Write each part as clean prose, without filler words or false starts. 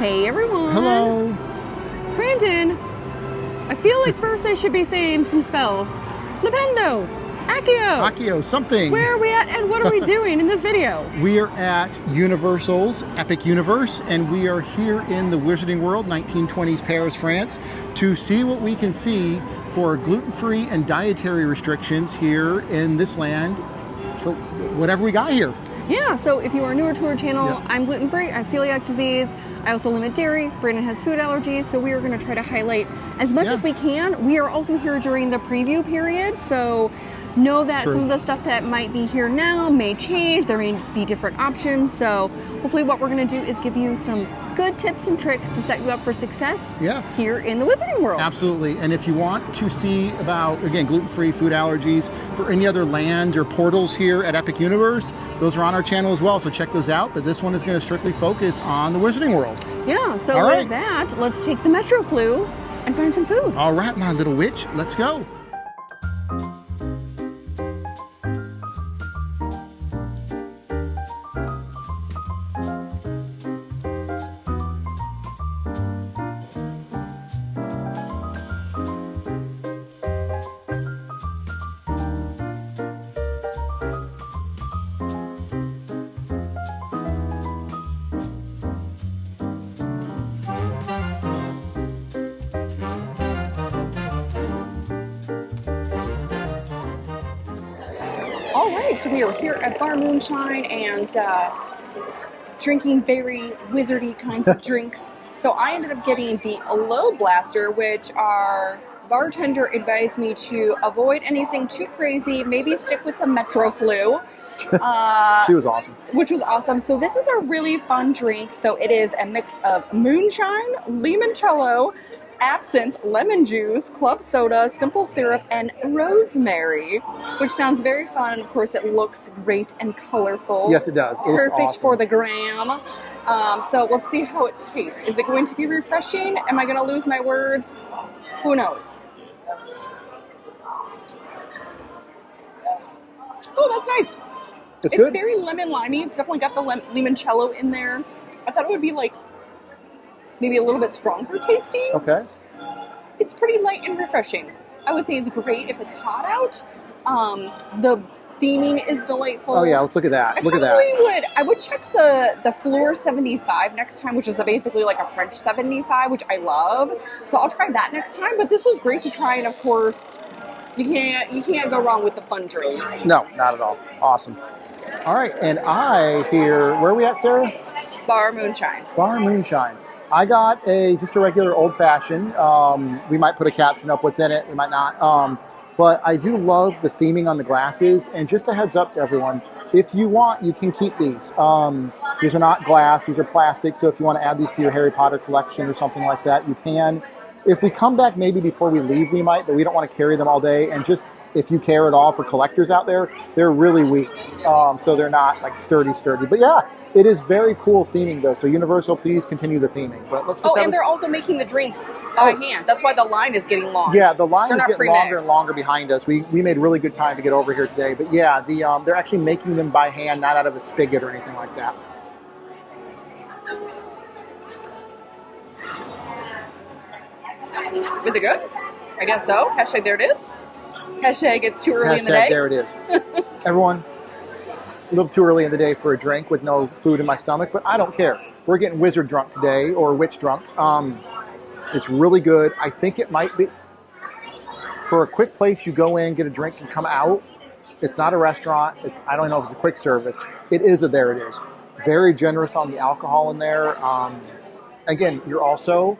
Hey everyone. Hello. Brandon, I feel like first I should be saying some spells. Flipendo, Accio. Accio, something. Where are we at and what are we doing in this video? We are at Universal's Epic Universe, and we are here in the Wizarding World, 1920s Paris, France, to see what we can see for gluten-free and dietary restrictions here in this land for whatever we got here. Yeah, so if you are newer to our channel, I'm gluten-free, I have celiac disease, I also limit dairy, Brandon has food allergies, so we are going to try to highlight as much as we can. We are also here during the preview period, so know that some of the stuff that might be here now may change, there may be different options, so hopefully what we're going to do is give you some good tips and tricks to set you up for success here in the Wizarding World. Absolutely, and if you want to see about, again, gluten-free food allergies for any other land or portals here at Epic Universe, those are on our channel as well, so check those out, but this one is going to strictly focus on the Wizarding World. Yeah, so with that, let's take the Metro Flu and find some food. All right, my little witch, let's go. All right, so we are here at Bar Moonshine and drinking very wizardy kinds of drinks. So I ended up getting the Low Blaster, which our bartender advised me to avoid anything too crazy, maybe stick with the Metro Flu. She was awesome. Which was awesome. So this is a really fun drink. So it is a mix of moonshine, limoncello, absinthe, lemon juice, club soda, simple syrup, and rosemary, which sounds very fun. And of course, it looks great and colorful. Yes, it does. It's perfect awesome for the gram. So let's see how it tastes. Is it going to be refreshing? Am I going to lose my words? Who knows? Oh, that's nice. It's good. It's very lemon limey. It's definitely got the limoncello in there. I thought it would be like maybe a little bit stronger tasting. Okay. It's pretty light and refreshing. I would say it's great if it's hot out. The theming is delightful. Oh yeah, let's look at that. I would check the Floor 75 next time, which is basically like a French 75, which I love. So I'll try that next time. But this was great to try, and of course, you can't go wrong with the fun drink. No, not at all. Awesome. All right, and I hear, where are we at, Sarah? Bar Moonshine. Bar Moonshine. I got just a regular old-fashioned. We might put a caption up what's in it. We might not. But I do love the theming on the glasses. And just a heads up to everyone, if you want, you can keep these. These are not glass. These are plastic. So if you want to add these to your Harry Potter collection or something like that, you can. If we come back maybe before we leave, we might. But we don't want to carry them all day. And just if you care at all for collectors out there, they're really weak. So they're not like sturdy. But yeah. It is very cool theming, though. So Universal, please continue the theming. But let's just and they're also making the drinks by hand. That's why the line is getting long. Yeah, the line is getting longer and longer behind us. We made really good time to get over here today. But yeah, they're actually making them by hand, not out of a spigot or anything like that. Is it good? I guess so. Hashtag there it is. Hashtag it's too early in the day. There it is. Everyone. A little too early in the day for a drink with no food in my stomach, but I don't care. We're getting wizard drunk today, or witch drunk. It's really good. I think it might be for a quick place. You go in, get a drink, and come out. It's not a restaurant. I don't know if it's a quick service. It is a there it is. Very generous on the alcohol in there. Again, you're also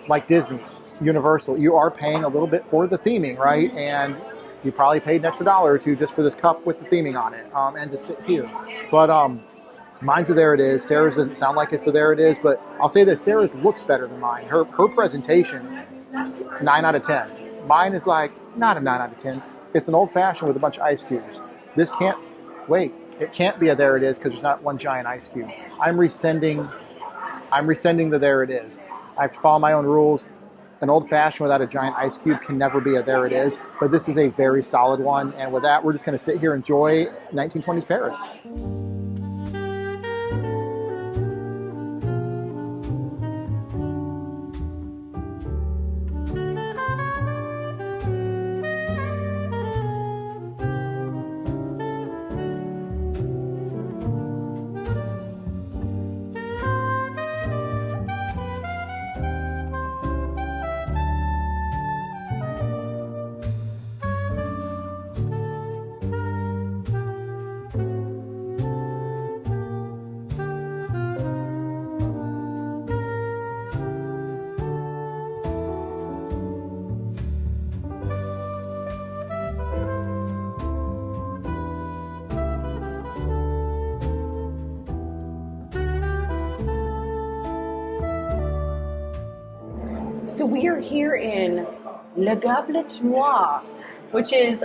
like Disney, Universal. You are paying a little bit for the theming, right? And you probably paid an extra $1 or $2 just for this cup with the theming on it, and to sit here. But mine's a there it is. Sarah's doesn't sound like it's a there it is, but I'll say this: Sarah's looks better than mine. Her presentation, 9 out of 10. Mine is like not a 9 out of 10. It's an old fashioned with a bunch of ice cubes. This can't wait. It can't be a there it is because there's not one giant ice cube. I'm rescinding the there it is. I have to follow my own rules. An old-fashioned without a giant ice cube can never be a there it is, but this is a very solid one. And with that, we're just going to sit here and enjoy 1920s Paris. So we are here in Le Gobelet Noir, which is,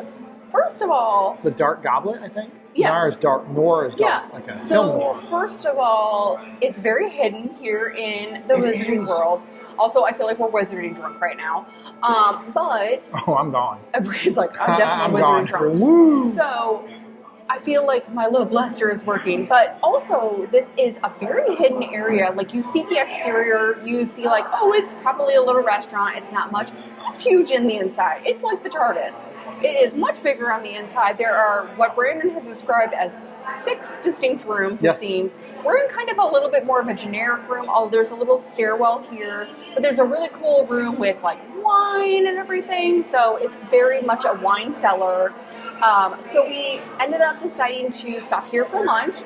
first of all... The dark goblet, I think? Yeah. Noir is dark. Noir is dark. Yeah. Like a film So, noir. first of all, it's very hidden here in the wizarding world. Also, I feel like we're wizarding drunk right now. But... Oh, I'm gone. Everybody's like, I'm definitely wizarding drunk. Woo. So... I feel like my little bluster is working, but also this is a very hidden area. Like, you see the exterior, you see like, oh, it's probably a little restaurant, it's not much. It's huge in the inside. It's like the TARDIS. It is much bigger on the inside. There are what Brandon has described as 6 distinct rooms with themes. We're in kind of a little bit more of a generic room, although there's a little stairwell here, but there's a really cool room with like wine and everything, so it's very much a wine cellar. So we ended up deciding to stop here for lunch.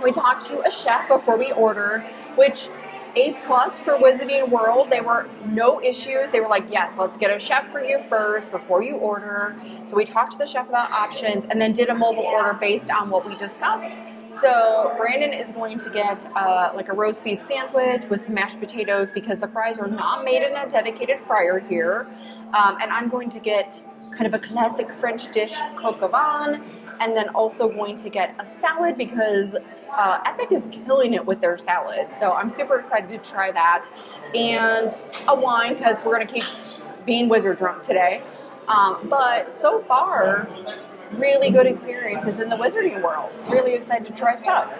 We talked to a chef before we ordered, which A+ for Wizarding World. They were no issues. They were like, yes, let's get a chef for you first before you order. So we talked to the chef about options and then did a mobile order based on what we discussed. So Brandon is going to get like a roast beef sandwich with some mashed potatoes because the fries are not made in a dedicated fryer here. And I'm going to get kind of a classic French dish, Coq Au Vin, and then also going to get a salad because Epic is killing it with their salads. So I'm super excited to try that. And a wine because we're going to keep being wizard drunk today. But so far, really good experiences in the wizarding world. Really excited to try stuff.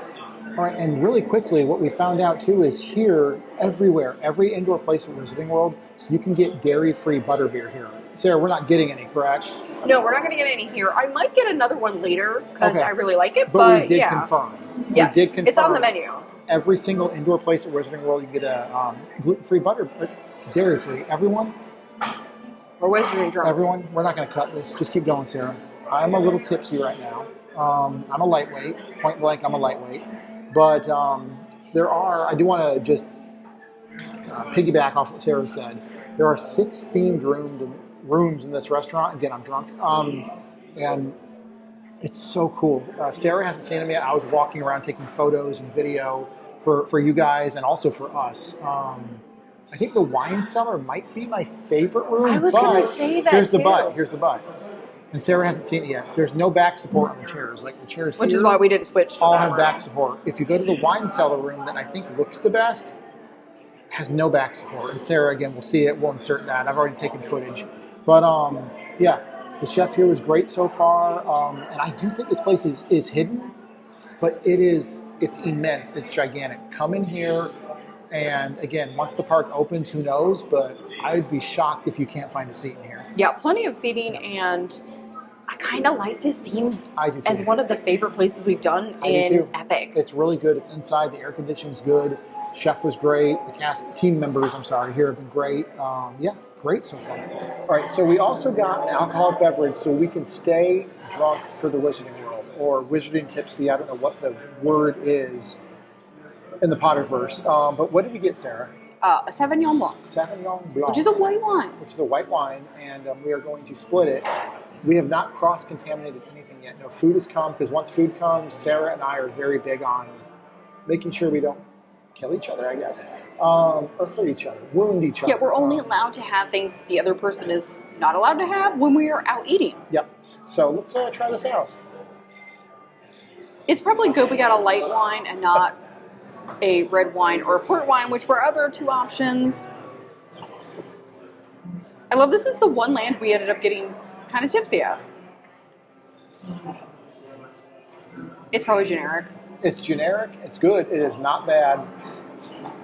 All right, and really quickly, what we found out too is here, everywhere, every indoor place in Wizarding World, you can get dairy-free butterbeer here. Sarah, we're not getting any, correct? No, we're not going to get any here. I might get another one later because I really like it. But we did confirm. Yes, we did confirm. It's on the menu. Every single indoor place at Wizarding World, you can get a gluten-free dairy-free. Everyone? We're wizarding drunk. Everyone? We're not going to cut this. Just keep going, Sarah. I'm a little tipsy right now. I'm a lightweight. Point blank, I'm a lightweight. But I do want to just piggyback off what Sarah said. There are 6 themed rooms in this restaurant. Again, I'm drunk. And it's so cool. Sarah hasn't seen them yet. I was walking around taking photos and video for you guys and also for us. I think the wine cellar might be my favorite room. I was going to say that Here's the but. And Sarah hasn't seen it yet. There's no back support on the chairs. Like the chairs Which here is why we didn't switch to all that have room. back support. If you go to the wine cellar room that I think looks the best, has no back support. And Sarah, again, will see it. We'll insert that. I've already taken footage. But, yeah, the chef here was great so far. And I do think this place is hidden, but it's immense. It's gigantic. Come in here, and, again, once the park opens, who knows? But I would be shocked if you can't find a seat in here. Yeah, plenty of seating, and I kind of like this theme as one of the favorite places we've done in Epic. It's really good. It's inside. The air conditioning's good. Chef was great. The team members here have been great. Yeah, great so far. All right, so we also got an alcoholic beverage so we can stay drunk for the Wizarding World, or Wizarding Tipsy. I don't know what the word is in the Potterverse. But what did we get, Sarah? A Sauvignon Blanc. Sauvignon Blanc. Which is a white wine. Which is a white wine, and we are going to split it. We have not cross-contaminated anything yet. No food has come, because once food comes, Sarah and I are very big on making sure we don't kill each other, I guess, or hurt each other, wound each other. Yeah, we're only allowed to have things the other person is not allowed to have when we are out eating. Yep. So let's try this out. It's probably good we got a light wine and not a red wine or a port wine, which were other 2 options. I love this is the one land we ended up getting kind of tipsy at. It's probably generic. It's generic. It's good. It is not bad.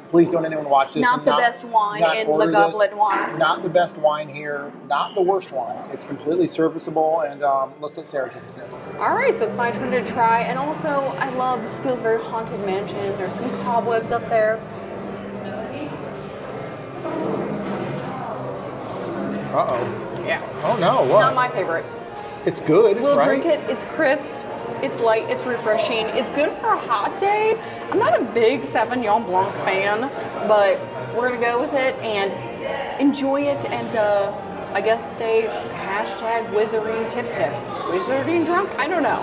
Please don't anyone watch this. Not the best wine in Le Gobelet Noir. Not the best wine here. Not the worst wine. It's completely serviceable. And let's let Sarah take a sip. All right, so it's my turn to try. And also, I love this feels very haunted mansion. There's some cobwebs up there. Uh-oh. Yeah. Oh, no. What? Not my favorite. It's good, We'll right? drink it. It's crisp. It's light. It's refreshing. It's good for a hot day. I'm not a big Sauvignon Blanc fan, but we're going to go with it and enjoy it and, I guess, stay #Wizarding Tips. Wizarding drunk? I don't know.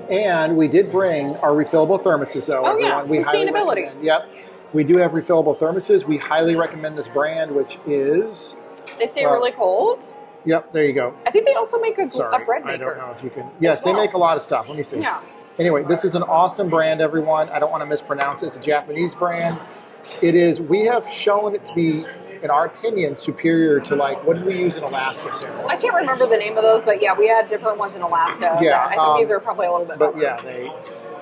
And we did bring our refillable thermoses, though. Oh, yeah. We Sustainability. Yep. We do have refillable thermoses. We highly recommend this brand, which is... They stay really cold. Yep, there you go. I think they also make a bread maker. I don't know if you can... Yes, they make a lot of stuff. Let me see. Yeah. Anyway, this is an awesome brand, everyone. I don't want to mispronounce it. It's a Japanese brand. It is... We have shown it to be, in our opinion, superior to, like, what did we use in Alaska, Sarah? I can't remember the name of those, but yeah, we had different ones in Alaska. Yeah. I think these are probably a little bit better. But yeah, they...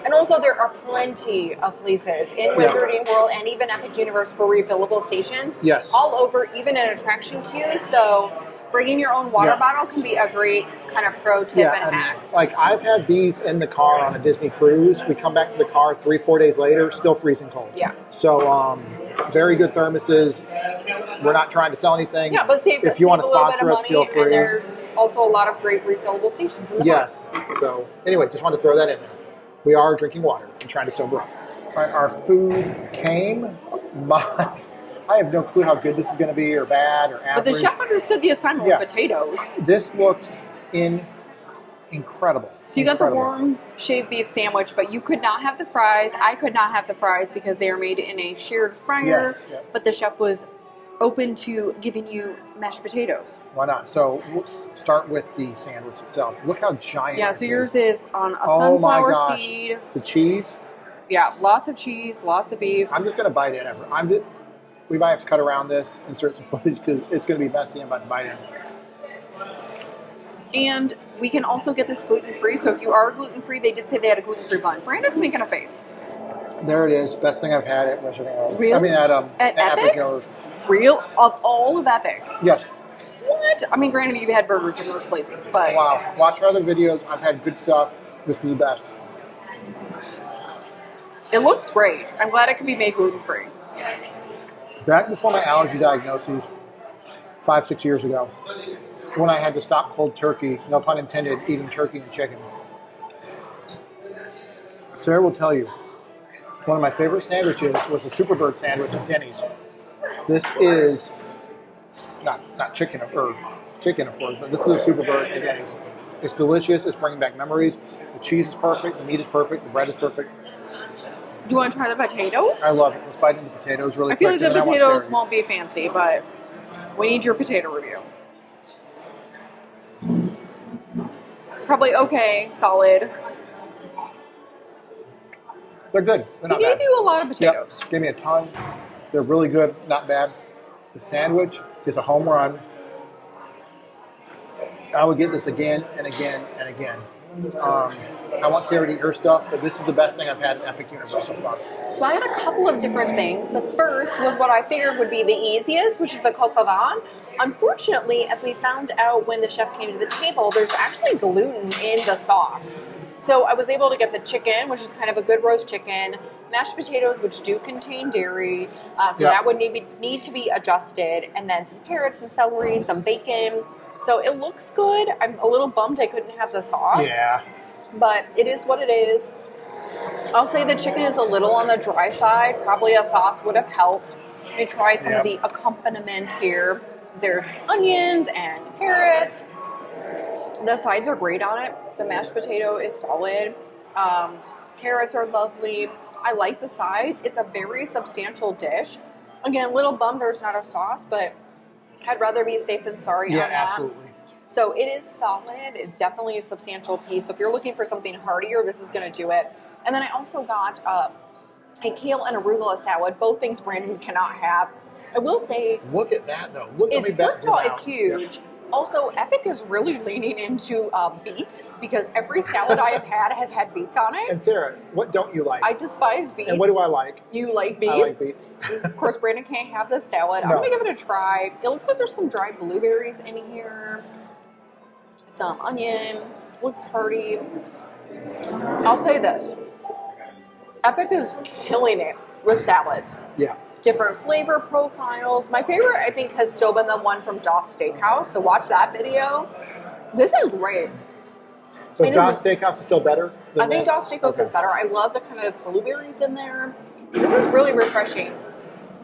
And also, there are plenty of places in Wizarding World and even Epic Universe for refillable stations. Yes. All over, even in attraction queues. So bringing your own water bottle can be a great kind of pro tip and hack. Like, I've had these in the car on a Disney cruise. We come back to the car 3-4 days later, still freezing cold. Yeah. So, very good thermoses. We're not trying to sell anything. Yeah, but if you want to sponsor us, feel free. And there's also a lot of great refillable stations in the park. So, anyway, just wanted to throw that in there. We are drinking water and trying to sober up. All right, our food came. I have no clue how good this is going to be or bad or average. But the chef understood the assignment with potatoes. This looks incredible. So you got the warm shaved beef sandwich, but you could not have the fries. I could not have the fries because they are made in a shared fryer. Yes, but the chef was open to giving you mashed potatoes. Why not? So we'll start with the sandwich itself. Look how giant so yours is on a sunflower seed. The cheese? Yeah, lots of cheese, lots of beef. I'm just going to bite in. We might have to cut around this, insert some footage, because it's going to be messy. I'm about to bite in. And we can also get this gluten-free. So if you are gluten-free, they did say they had a gluten-free bun. Brandon's making a face. There it is. Best thing I've had at Wizarding World. Really? I mean, at Epic? Real? Of all of Epic? Yes. What? I mean, granted, you've had burgers in those places, but... Wow. Watch our other videos. I've had good stuff. This is the best. It looks great. I'm glad it can be made gluten-free. Back before my allergy diagnoses, 5-6 years ago, when I had to stop cold turkey, no pun intended, eating turkey and chicken, Sarah will tell you, one of my favorite sandwiches was a Superbird sandwich at Denny's. This is not chicken, or chicken, of course, but this is a Superbird at Denny's. It's delicious. It's bringing back memories. The cheese is perfect. The meat is perfect. The bread is perfect. Do you want to try the potato? I love it. Let's bite into the potatoes really quick. I feel like the potatoes won't be fancy, but we need your potato review. Probably okay, solid. They're good. They're not bad. He gave you a lot of potatoes. Yep. Gave me a ton. They're really good, not bad. The sandwich is a home run. I would get this again and again and again. I want Sarah to eat her stuff, but this is the best thing I've had in Epic Universe so far. So I had a couple of different things. The first was what I figured would be the easiest, which is the Coq Au Vin. Unfortunately, as we found out when the chef came to the table, there's actually gluten in the sauce. So I was able to get the chicken, which is kind of a good roast chicken, mashed potatoes, which do contain dairy, that would need to be adjusted, and then some carrots, some celery, some bacon. So it looks good. I'm a little bummed I couldn't have the sauce. Yeah. But it is what it is. I'll say the chicken is a little on the dry side. Probably a sauce would have helped. Let me try some of the accompaniments here. There's onions and carrots. The sides are great on it. The mashed potato is solid. Carrots are lovely. I like the sides. It's a very substantial dish. Again, a little bummed there's not a sauce, but I'd rather be safe than sorry on that. Yeah, absolutely. So it is solid. It's definitely a substantial piece. So if you're looking for something heartier, this is going to do it. And then I also got a kale and arugula salad. Both things Brandon cannot have. I will say... Look at that, though. Look at me back. First of all, it's huge. Yep. Also, Epic is really leaning into beets because every salad I have had has had beets on it. And Sarah, what don't you like? I despise beets. And what do I like? You like beets? I like beets. Of course, Brandon can't have this salad. I'm going to give it a try. It looks like there's some dried blueberries in here. Some onion. Looks hearty. I'll say this. Epic is killing it with salads. Yeah. Different flavor profiles. My favorite, I think, has still been the one from Doss Steakhouse. So watch that video. This is great. So Doss Steakhouse is still better than I think Doss Steakhouse is better. I love the kind of blueberries in there. This is really refreshing.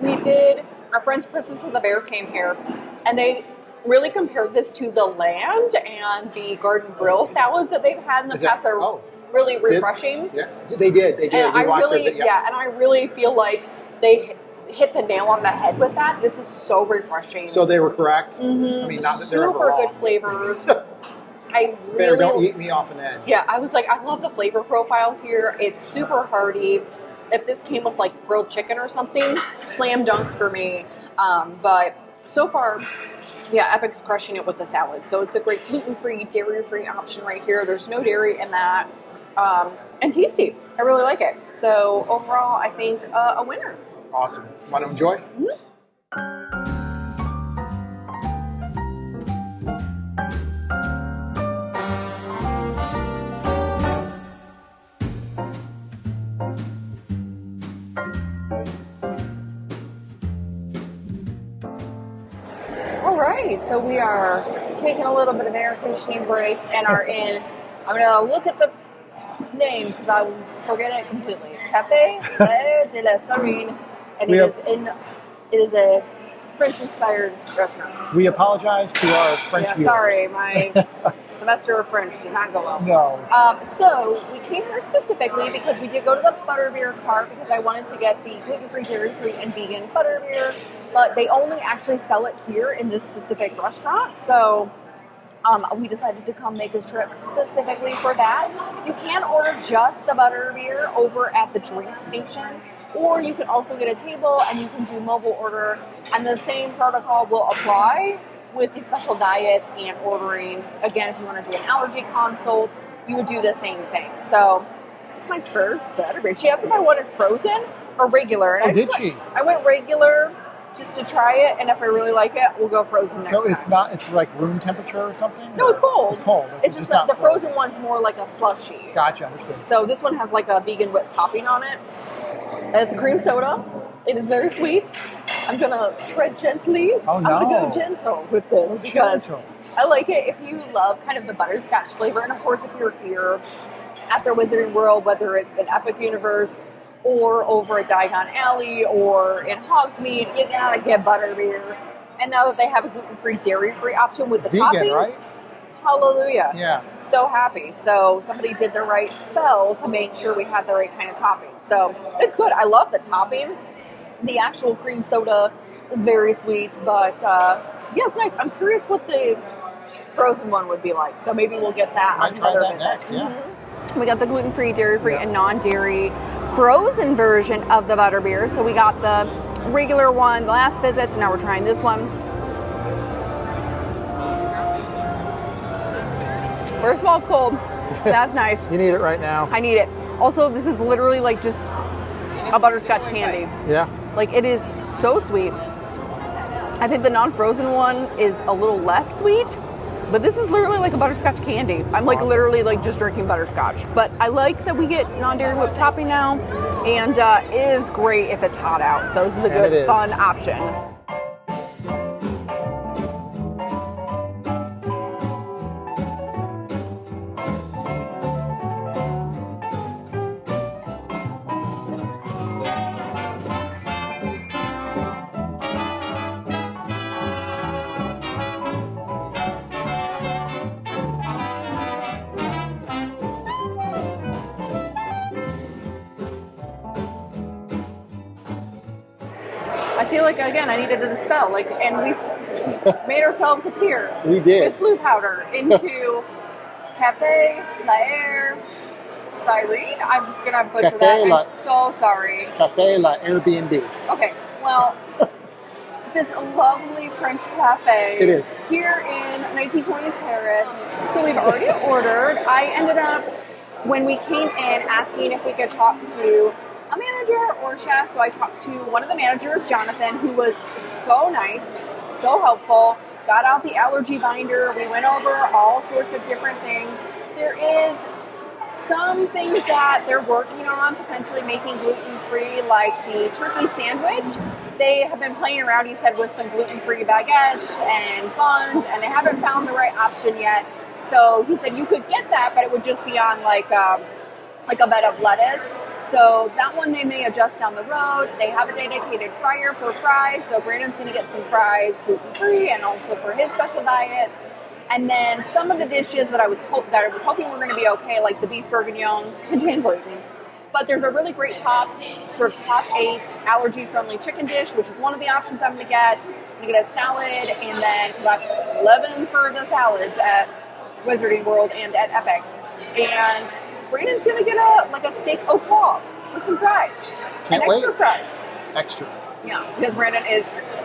Our friends Princess and the Bear came here, and they really compared this to the Land and the Garden Grill salads that they've had in the past are really refreshing. Yeah, they did. And I really feel like they hit the nail on the head with that. This is so refreshing. So they were correct? Mm-hmm. I mean, not that they're ever super wrong. good flavors. I Bear, really don't eat me off an edge. Yeah, I was like, I love the flavor profile here. It's super hearty. If this came with like grilled chicken or something, slam dunk for me. But so far, yeah, Epic's crushing it with the salad. So it's a great gluten-free, dairy-free option right here. There's no dairy in that. And tasty. I really like it. So overall, I think a winner. Awesome. Want to enjoy? Mm-hmm. All right, so we are taking a little bit of air conditioning break and are in. I'm gonna look at the name because I will forget it completely. Café de la Sirène, and it is a French-inspired restaurant. We apologize to our French viewers. Sorry, my semester of French did not go well. No. So we came here specifically because we did go to the Butterbeer cart because I wanted to get the gluten-free, dairy-free, and vegan Butterbeer, but they only actually sell it here in this specific restaurant. So we decided to come make a trip specifically for that. You can order just the Butterbeer over at the drink station, or you can also get a table and you can do mobile order, and the same protocol will apply with the special diets and ordering. Again, if you want to do an allergy consult, you would do the same thing. So it's my first Butterbeer. She asked if I wanted frozen or regular. And I went regular just to try it, and if I really like it, we'll go frozen next time. So it's not, it's like room temperature or something? No, it's cold. It's cold. It's just that the frozen one's more like a slushy. Gotcha, understood. So this one has like a vegan whipped topping on it. It's a cream soda. It is very sweet. I'm gonna tread gently. Oh, no. I'm gonna go gentle with this because I like it. If you love kind of the butterscotch flavor, and of course if you're here at their Wizarding World, whether it's in Epic Universe or over at Diagon Alley or in Hogsmeade, you gotta get Butterbeer. And now that they have a gluten-free, dairy-free option with the vegan, topping, right? Hallelujah. Yeah. I'm so happy. So somebody did the right spell to make sure we had the right kind of topping. So it's good. I love the topping. The actual cream soda is very sweet, but yeah, it's nice. I'm curious what the frozen one would be like. So maybe we'll get that on another visit. Next, yeah. Mm-hmm. We got the gluten-free, dairy-free, and non-dairy frozen version of the Butterbeer. So we got the regular one the last visit, so now we're trying this one. First of all, it's cold. That's nice. You need it right now. I need it. Also, this is literally like just a butterscotch candy. Yeah. Like, it is so sweet. I think the non-frozen one is a little less sweet, but this is literally like a butterscotch candy. I'm like literally like just drinking butterscotch. But I like that we get non-dairy whipped topping now, and it is great if it's hot out. So this is a good, fun option. I feel like, again, I needed to dispel, like, and we made ourselves appear. We did. With flu powder into Café, Sirène. I'm going to butcher that. I'm so sorry. Café La Airbnb. Okay, well, this lovely French cafe. It is. Here in 1920s Paris. So we've already ordered. I ended up, when we came in, asking if we could talk to a manager or a chef. So I talked to one of the managers, Jonathan, who was so nice, so helpful, got out the allergy binder. We went over all sorts of different things. There is some things that they're working on, potentially making gluten-free, like the turkey sandwich. They have been playing around, he said, with some gluten-free baguettes and buns, and they haven't found the right option yet. So he said you could get that, but it would just be on like a bed of lettuce. So that one they may adjust down the road. They have a dedicated fryer for fries, so Brandon's going to get some fries gluten-free and also for his special diets. And then some of the dishes that I was hoping were going to be okay, like the beef bourguignon, contain gluten. But there's a really great top 8 allergy-friendly chicken dish, which is one of the options I'm going to get. I'm going to get a salad, and then, because I'm living for the salads at Wizarding World and at Epic. And Brandon's going to get a steak au poivre with some fries. Can't extra wait. fries. Extra. Yeah, because Brandon is extra.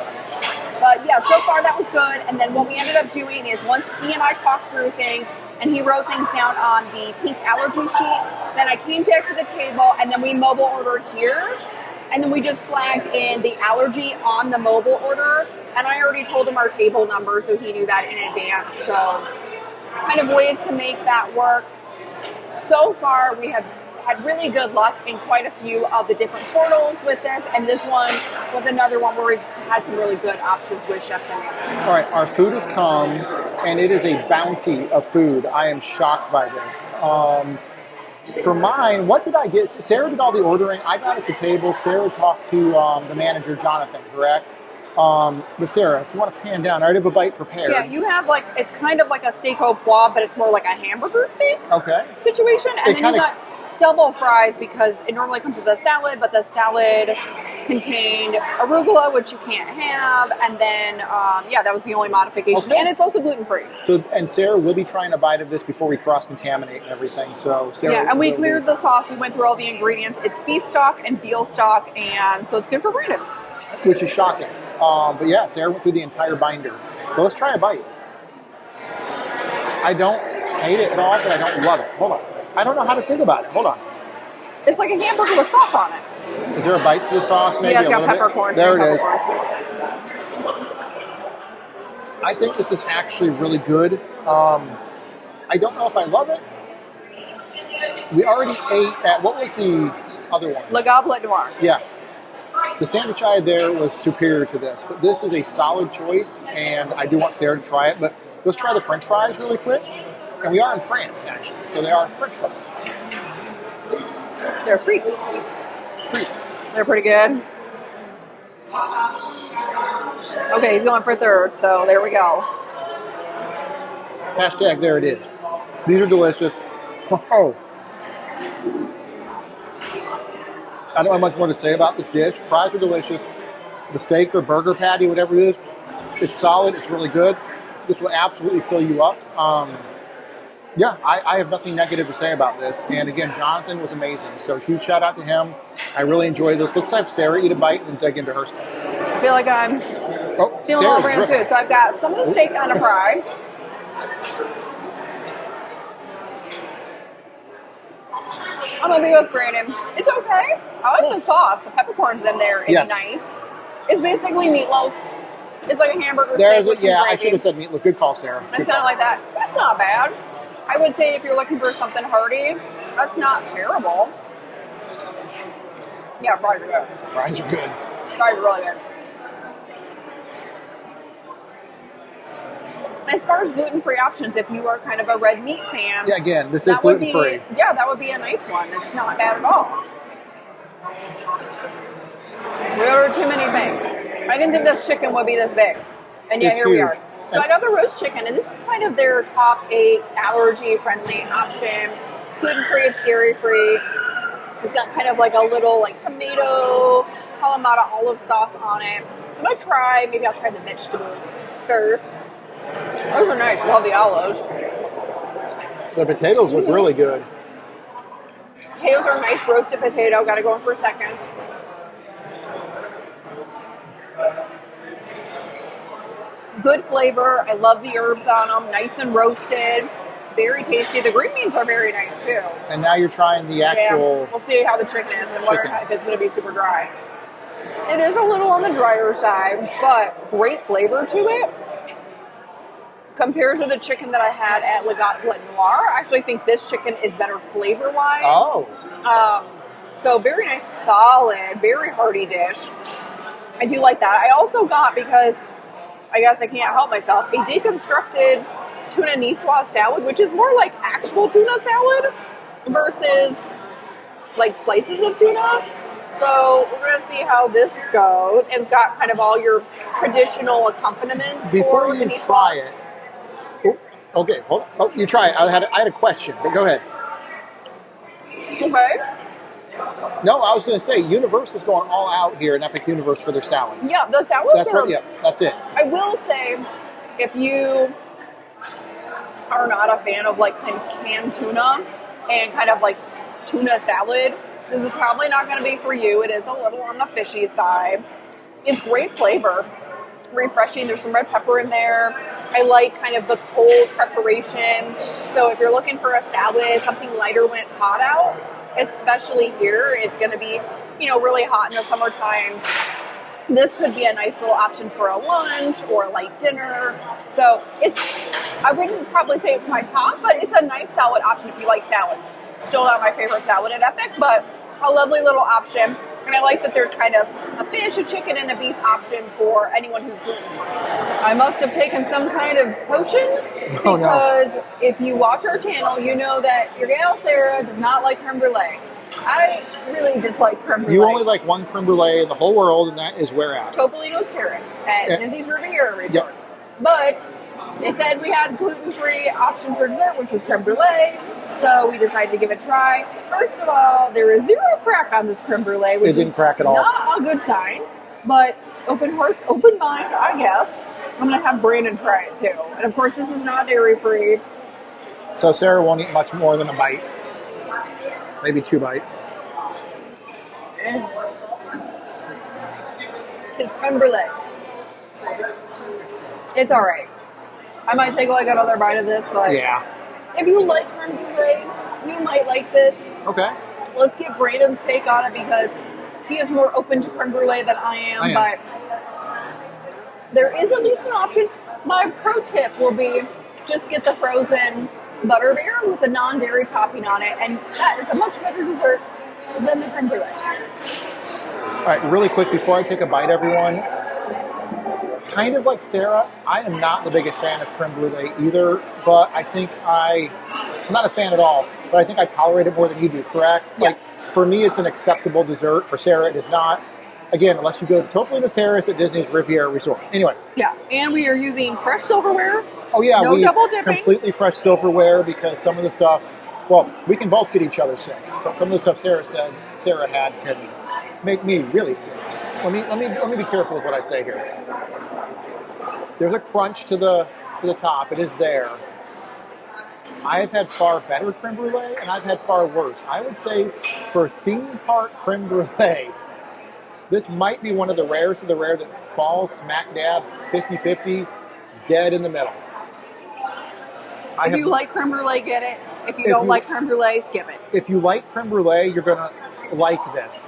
But yeah, so far that was good. And then what we ended up doing is once he and I talked through things, and he wrote things down on the pink allergy sheet, then I came back to the table, and then we mobile ordered here. And then we just flagged in the allergy on the mobile order. And I already told him our table number, so he knew that in advance. So kind of ways to make that work. So far, we have had really good luck in quite a few of the different portals with this. And this one was another one where we've had some really good options with chefs in there. All right, our food has come, and it is a bounty of food. I am shocked by this. For mine, what did I get? Sarah did all the ordering. I got us a table. Sarah talked to the manager, Jonathan, correct? But Sarah, if you want to pan down, I already have a bite prepared. Yeah, you have it's kind of like a steak au poivre, but it's more like a hamburger steak situation. And then you got double fries because it normally comes with a salad, but the salad contained arugula, which you can't have. And then, that was the only modification. Okay. And it's also gluten-free. So, and Sarah will be trying a bite of this before we cross-contaminate and everything. So, Sarah, yeah, and we cleared the sauce. We went through all the ingredients. It's beef stock and veal stock, and so it's good for Brandon. Which is shocking. But yeah, Sarah went through the entire binder. So let's try a bite. I don't hate it at all, but I don't love it. Hold on. I don't know how to think about it. Hold on. It's like a hamburger with sauce on it. Is there a bite to the sauce? Maybe yeah, it's got peppercorns. There it is. I think this is actually really good. I don't know if I love it. We already ate at, what was the other one? Le Gobelet Noir. Yeah. The sandwich I had there was superior to this, but this is a solid choice, and I do want Sarah to try it. But let's try the French fries really quick. And we are in France, actually, so they are French fries. They're frites. They're pretty good. Okay, he's going for third, so there we go. Hashtag there it is. These are delicious. Oh. I don't have much more to say about this dish. Fries are delicious. The steak or burger patty, whatever it is, it's solid. It's really good. This will absolutely fill you up. Yeah, I have nothing negative to say about this. And again, Jonathan was amazing. So huge shout out to him. I really enjoyed this. Let's have Sarah eat a bite and then dig into her stuff. I feel like I'm stealing all Brandon's food. So I've got some of the steak on a fry. I'm going to be with Brandon. It's okay. I like the sauce. The peppercorns in there is nice. It's basically meatloaf. It's like a hamburger steak with some gravy. I should have said meatloaf. Good call, Sarah. It's kind of like that. That's not bad. I would say if you're looking for something hearty, that's not terrible. Yeah, fries are good. Fries are good. Fries are really good. As far as gluten-free options, if you are kind of a red meat fan, yeah, again, this is gluten-free. Yeah, that would be a nice one. It's not bad at all. We ordered too many things. I didn't think this chicken would be this big, and yet here we are. So I got the roast chicken, and this is kind of their top 8 allergy-friendly option. It's gluten-free, it's dairy-free. It's got kind of like a little tomato, Kalamata olive sauce on it. So I'm gonna maybe I'll try the vegetables first. Those are nice. Love the olives. The potatoes look really good. Potatoes are a nice roasted potato. Got to go in for seconds. Good flavor. I love the herbs on them. Nice and roasted. Very tasty. The green beans are very nice too. And now you're trying the actual... Yeah, we'll see how the chicken is and if it's going to be super dry. It is a little on the drier side, but great flavor to it. Compared to the chicken that I had at Le Gobelet Noir, I actually think this chicken is better flavor-wise. Oh. So very nice, solid, very hearty dish. I do like that. I also got, because I guess I can't help myself, a deconstructed tuna Niçoise salad, which is more like actual tuna salad versus like slices of tuna. So we're going to see how this goes. And it's got kind of all your traditional accompaniments. Before you try it, okay, hold on. Oh, you try it. I had a question, but go ahead. Okay. No, I was going to say, Universe is going all out here in Epic Universe for their salad. Yeah, the salads That's are... right, yeah, that's it. I will say, if you are not a fan of like kind of canned tuna and kind of like tuna salad, this is probably not going to be for you. It is a little on the fishy side. It's great flavor, refreshing. There's some red pepper in there. I like kind of the cold preparation. So if you're looking for a salad, something lighter when it's hot out, especially here, it's going to be, you know, really hot in the summertime. This could be a nice little option for a lunch or a light dinner. So it's, I wouldn't probably say it's my top, but it's a nice salad option if you like salads. Still not my favorite salad at Epic, but a lovely little option. And I like that there's kind of a fish, a chicken, and a beef option for anyone who's gluten-free. I must have taken some kind of potion because if you watch our channel, you know that your gal Sarah does not like creme brulee. I really dislike creme brulee. You only like one creme brulee in the whole world, and that is where at? Topolino's Terrace at Disney's Riviera Resort. Yep. But they said we had gluten-free option for dessert, which was creme brulee. So we decided to give it a try. First of all, there is zero crack on this creme brulee, which didn't is crack at all. Not a good sign. But open hearts, open minds, I guess. I'm going to have Brandon try it too. And of course, this is not dairy-free. So Sarah won't eat much more than a bite. Maybe 2 bites. It's creme brulee. It's all right. I might take like another bite of this, but yeah. If you like creme brulee, you might like this. Okay. Let's get Brandon's take on it because he is more open to creme brulee than I am. But there is at least an option. My pro tip will be just get the frozen Butterbeer with the non-dairy topping on it, and that is a much better dessert than the creme brulee. All right, really quick before I take a bite, everyone. Kind of like Sarah, I am not the biggest fan of creme brulee either, but I think I'm not a fan at all, but I think I tolerate it more than you do, correct? Yes. Like, for me, it's an acceptable dessert. For Sarah, it is not. Again, unless you go to Topolino's Terrace at Disney's Riviera Resort. Anyway. Yeah, and we are using fresh silverware. Oh, yeah. No double dipping. Completely fresh silverware because some of the stuff, well, we can both get each other sick, but some of the stuff Sarah had can make me really sick. Let me be careful with what I say here. There's a crunch to the top. It is there. I have had far better creme brulee, and I've had far worse. I would say for theme park creme brulee, this might be one of the rares of the rare that falls smack dab 50-50, dead in the middle. If you like creme brulee, get it. If you don't like creme brulee, skip it. If you like creme brulee, you're going to like this.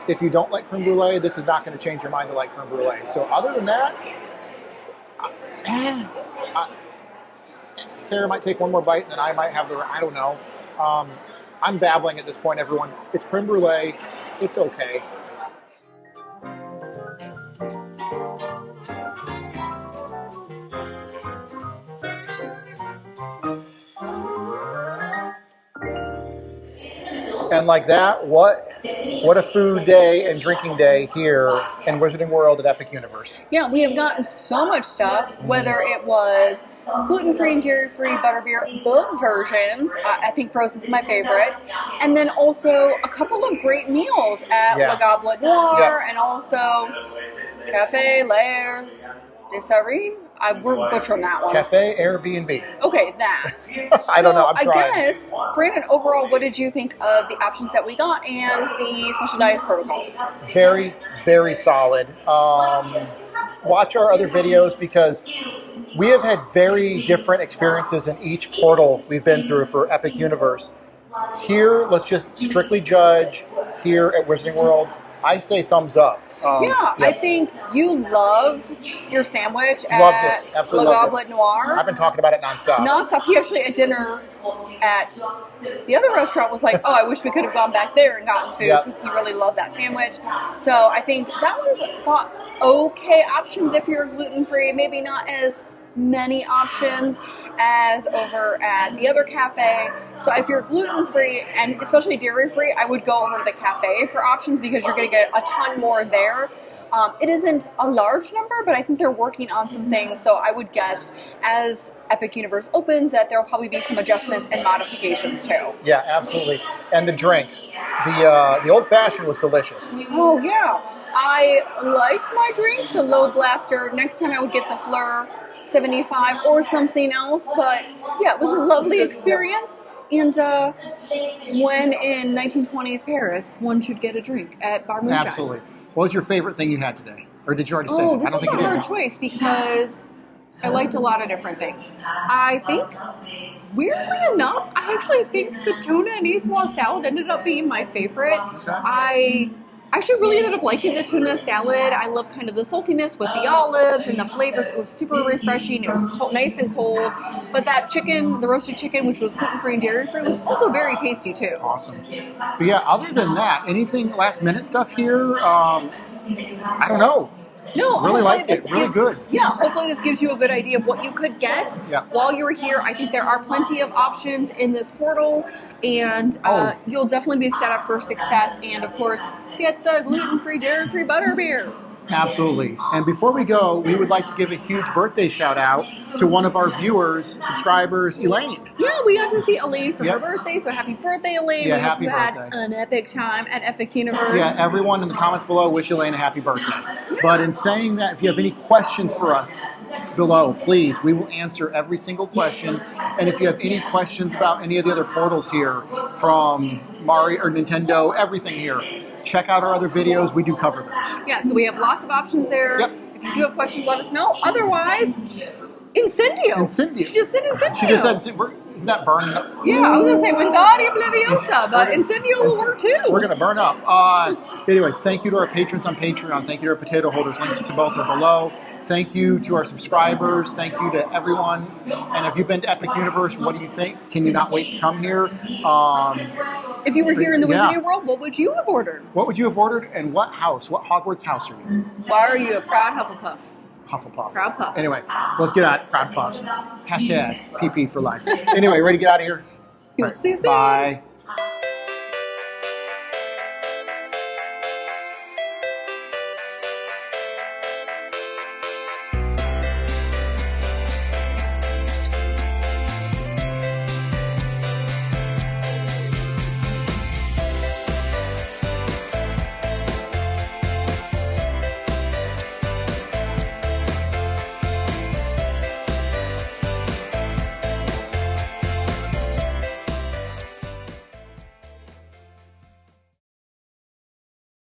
If you don't like creme brulee, this is not going to change your mind to like creme brulee. So other than that, Sarah might take one more bite, and then I might have I don't know. I'm babbling at this point, everyone. It's creme brulee. It's okay. And like that, what a food day and drinking day here in Wizarding World at Epic Universe. Yeah, we have gotten so much stuff, whether it was gluten-free and dairy-free Butterbeer, both versions. I think Frozen's my favorite. And then also a couple of great meals at Le Gobelet Noir and also Café, L'air de Sirène. We're butchering that one. Café, Airbnb. Okay, that. I don't know, I'm trying. I guess, Brandon, overall, what did you think of the options that we got and the special diet protocols? Very, very solid. Watch our other videos because we have had very different experiences in each portal we've been through for Epic Universe. Here, let's just strictly judge here at Wizarding World. I say thumbs up. I think you loved your sandwich at Le Gobelet Noir. I've been talking about it nonstop. He actually at dinner at the other restaurant was like, oh, I wish we could have gone back there and gotten food because he really loved that sandwich. So I think that one's got okay options if you're gluten-free, maybe not as many options as over at the other cafe. So if you're gluten-free and especially dairy-free, I would go over to the cafe for options because you're going to get a ton more there. It isn't a large number, but I think they're working on some things. So I would guess as Epic Universe opens that there will probably be some adjustments and modifications too. Yeah, absolutely. And the drinks. The old fashioned was delicious. Oh yeah, I liked my drink, the Low Blaster. Next time I would get the Fleur 75 or something else. But yeah, it was a lovely experience. And when in 1920s Paris, one should get a drink at Bar Moonshine. Absolutely. What was your favorite thing you had today? Or did you already say Oh, that? this is a hard choice because I liked a lot of different things. I think, weirdly enough, I actually think the tuna and Niçoise salad ended up being my favorite. Okay. I actually really ended up liking the tuna salad. I love kind of the saltiness with the olives and the flavors. It was super refreshing. It was cold, nice and cold. But that chicken, the roasted chicken, which was gluten-free and dairy-free, was also very tasty too. Awesome. But yeah, other than that, anything last-minute stuff here? I don't know. No, really liked it. Really good. Yeah, hopefully this gives you a good idea of what you could get while you're here. I think there are plenty of options in this portal, and you'll definitely be set up for success. And of course, get the gluten-free, dairy-free butterbeer. Absolutely. And before we go, we would like to give a huge birthday shout out to one of our viewers, subscribers, Elaine. Yeah, we got to see Elaine for her birthday, so happy birthday, Elaine. Yeah, we happy had birthday. an epic time at Epic Universe. Yeah, everyone in the comments below wish Elaine a happy birthday. Yeah. But in saying that, if you have any questions for us below, please, we will answer every single question. And if you have any questions about any of the other portals here, from Mario or Nintendo, everything here, check out our other videos. We do cover those. Yeah, so we have lots of options there. Yep. If you do have questions, let us know. Otherwise, Incendio. Incendio. She just said Incendio. She just said, isn't that burning up? Yeah, I was going to say Wingardium Leviosa, but Incendio will work too. We're going to burn up. Anyway, thank you to our patrons on Patreon. Thank you to our potato holders. Links to both are below. Thank you to our subscribers. Thank you to everyone. And if you've been to Epic Universe, what do you think? Can you not wait to come here? If you were here in the Wizarding World, what would you have ordered? What would you have ordered, and what house? What Hogwarts house are you? Why are you a proud Hufflepuff? Hufflepuff. Proud Puffs. Anyway, let's get out. Proud Puffs. Hashtag PP for life. Anyway, ready to get out of here? You'll see you soon. Bye.